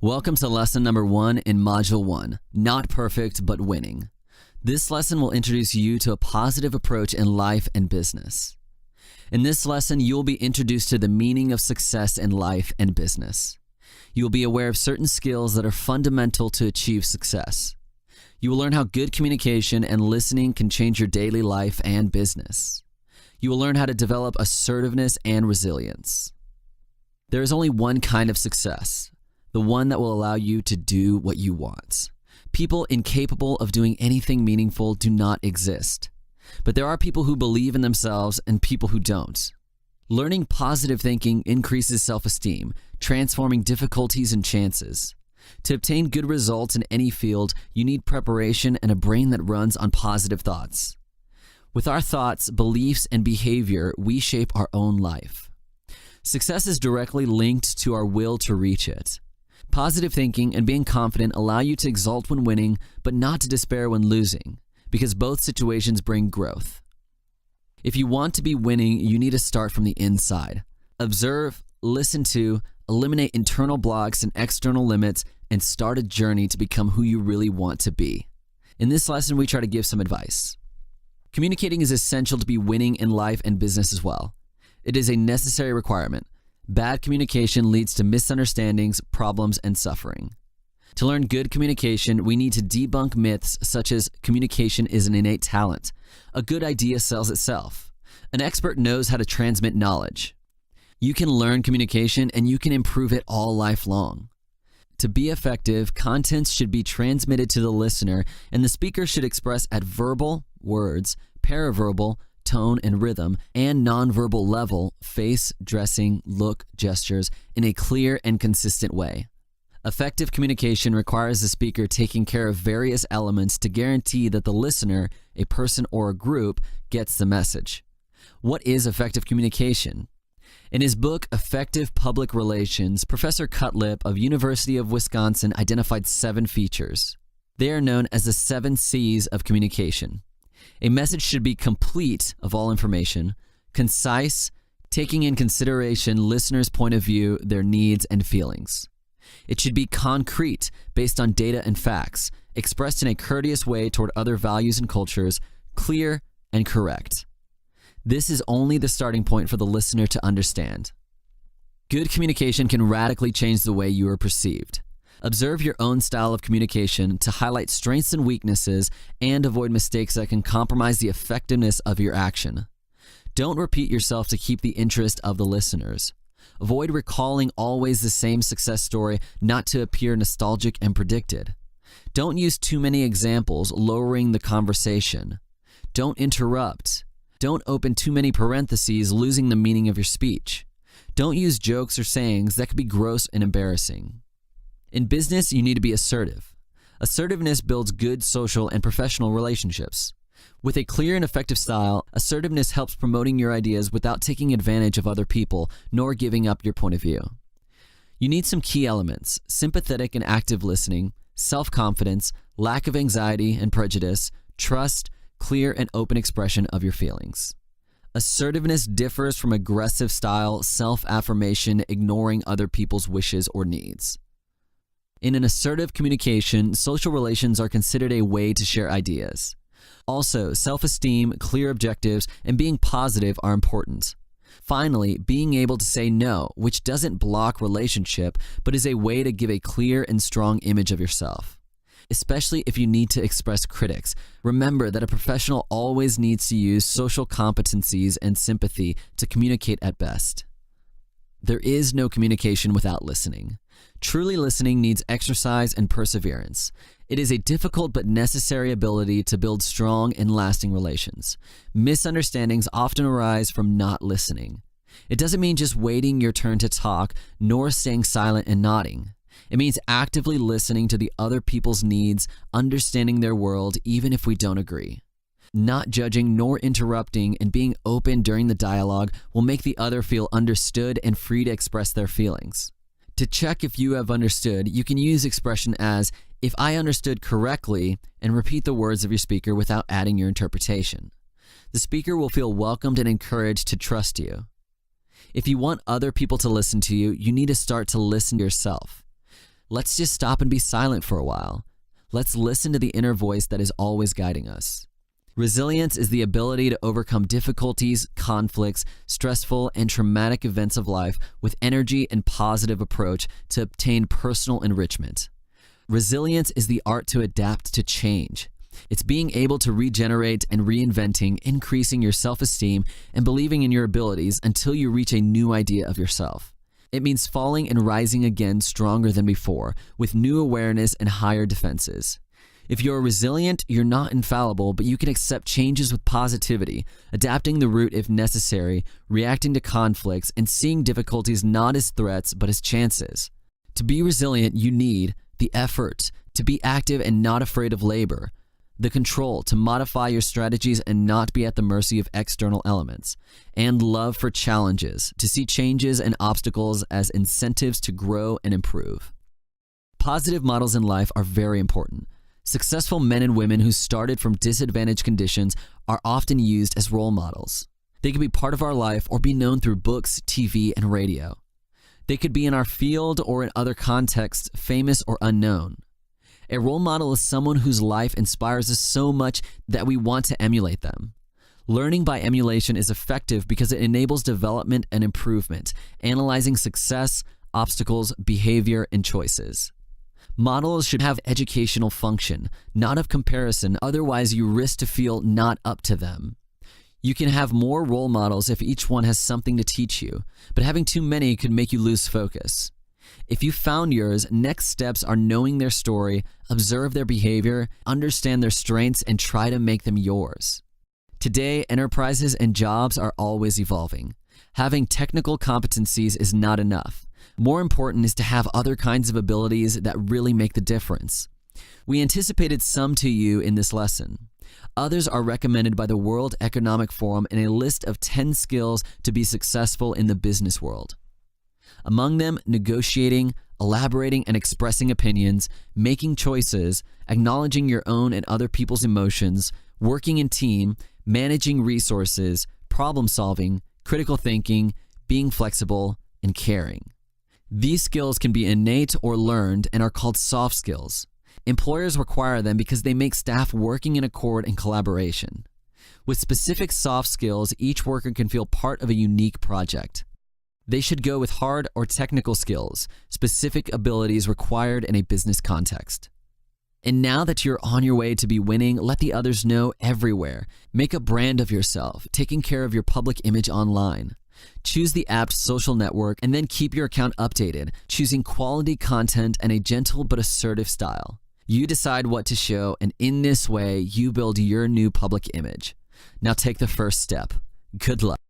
Welcome to lesson number 1 in Module 1, Not Perfect but Winning. This lesson will introduce you to a positive approach in life and business. In this lesson, you will be introduced to the meaning of success in life and business. You will be aware of certain skills that are fundamental to achieve success. You will learn how good communication and listening can change your daily life and business. You will learn how to develop assertiveness and resilience. There is only one kind of success, the one that will allow you to do what you want. People incapable of doing anything meaningful do not exist. But there are people who believe in themselves and people who don't. Learning positive thinking increases self-esteem, transforming difficulties and chances. To obtain good results in any field, you need preparation and a brain that runs on positive thoughts. With our thoughts, beliefs, and behavior, we shape our own life. Success is directly linked to our will to reach it. Positive thinking and being confident allow you to exult when winning, but not to despair when losing, because both situations bring growth. If you want to be winning, you need to start from the inside. Observe, listen to, eliminate internal blocks and external limits, and start a journey to become who you really want to be. In this lesson, we try to give some advice. Communicating is essential to be winning in life and business as well. It is a necessary requirement. Bad communication leads to misunderstandings, problems, and suffering. To learn good communication, we need to debunk myths such as communication is an innate talent. A good idea sells itself. An expert knows how to transmit knowledge. You can learn communication and you can improve it all life long. To be effective, content should be transmitted to the listener, and the speaker should express at verbal, words, paraverbal, tone and rhythm, and nonverbal level, face, dressing, look, gestures, in a clear and consistent way. Effective communication requires the speaker taking care of various elements to guarantee that the listener, a person or a group, gets the message. What is effective communication? In his book, Effective Public Relations, Professor Cutlip of University of Wisconsin identified 7 features. They are known as the 7 C's of communication. A message should be complete of all information, concise, taking in consideration listeners' point of view, their needs, and feelings. It should be concrete, based on data and facts, expressed in a courteous way toward other values and cultures, clear and correct. This is only the starting point for the listener to understand. Good communication can radically change the way you are perceived. Observe your own style of communication to highlight strengths and weaknesses and avoid mistakes that can compromise the effectiveness of your action. Don't repeat yourself to keep the interest of the listeners. Avoid recalling always the same success story, not to appear nostalgic and predicted. Don't use too many examples, lowering the conversation. Don't interrupt. Don't open too many parentheses, losing the meaning of your speech. Don't use jokes or sayings that could be gross and embarrassing. In business, you need to be assertive. Assertiveness builds good social and professional relationships. With a clear and effective style, assertiveness helps promoting your ideas without taking advantage of other people, nor giving up your point of view. You need some key elements: sympathetic and active listening, self-confidence, lack of anxiety and prejudice, trust, clear and open expression of your feelings. Assertiveness differs from aggressive style, self-affirmation, ignoring other people's wishes or needs. In an assertive communication, social relations are considered a way to share ideas. Also, self-esteem, clear objectives, and being positive are important. Finally, being able to say no, which doesn't block relationship, but is a way to give a clear and strong image of yourself. Especially if you need to express critics, remember that a professional always needs to use social competencies and sympathy to communicate at best. There is no communication without listening. Truly listening needs exercise and perseverance. It is a difficult but necessary ability to build strong and lasting relations. Misunderstandings often arise from not listening. It doesn't mean just waiting your turn to talk, nor staying silent and nodding. It means actively listening to the other people's needs, understanding their world, even if we don't agree. Not judging nor interrupting and being open during the dialogue will make the other feel understood and free to express their feelings. To check if you have understood, you can use expression as, "If I understood correctly," and repeat the words of your speaker without adding your interpretation. The speaker will feel welcomed and encouraged to trust you. If you want other people to listen to you, you need to start to listen to yourself. Let's just stop and be silent for a while. Let's listen to the inner voice that is always guiding us. Resilience is the ability to overcome difficulties, conflicts, stressful, and traumatic events of life with energy and positive approach to obtain personal enrichment. Resilience is the art to adapt to change. It's being able to regenerate and reinventing, increasing your self-esteem and believing in your abilities until you reach a new idea of yourself. It means falling and rising again stronger than before, with new awareness and higher defenses. If you're resilient, you're not infallible, but you can accept changes with positivity, adapting the route if necessary, reacting to conflicts, and seeing difficulties not as threats but as chances. To be resilient, you need the effort to be active and not afraid of labor, the control to modify your strategies and not be at the mercy of external elements, and love for challenges, to see changes and obstacles as incentives to grow and improve. Positive models in life are very important. Successful men and women who started from disadvantaged conditions are often used as role models. They can be part of our life or be known through books, TV, and radio. They could be in our field or in other contexts, famous or unknown. A role model is someone whose life inspires us so much that we want to emulate them. Learning by emulation is effective because it enables development and improvement, analyzing success, obstacles, behavior, and choices. Models should have educational function, not of comparison, otherwise you risk to feel not up to them. You can have more role models if each one has something to teach you, but having too many could make you lose focus. If you found yours, next steps are knowing their story, observe their behavior, understand their strengths, and try to make them yours. Today, enterprises and jobs are always evolving. Having technical competencies is not enough. More important is to have other kinds of abilities that really make the difference. We anticipated some to you in this lesson. Others are recommended by the World Economic Forum in a list of 10 skills to be successful in the business world. Among them, negotiating, elaborating and expressing opinions, making choices, acknowledging your own and other people's emotions, working in team, managing resources, problem solving, critical thinking, being flexible, and caring. These skills can be innate or learned and are called soft skills. Employers require them because they make staff working in accord and collaboration. With specific soft skills, each worker can feel part of a unique project. They should go with hard or technical skills, specific abilities required in a business context. And now that you're on your way to be winning, let the others know everywhere. Make a brand of yourself, taking care of your public image online. Choose the apt social network and then keep your account updated, choosing quality content and a gentle but assertive style. You decide what to show, and in this way, you build your new public image. Now take the first step. Good luck.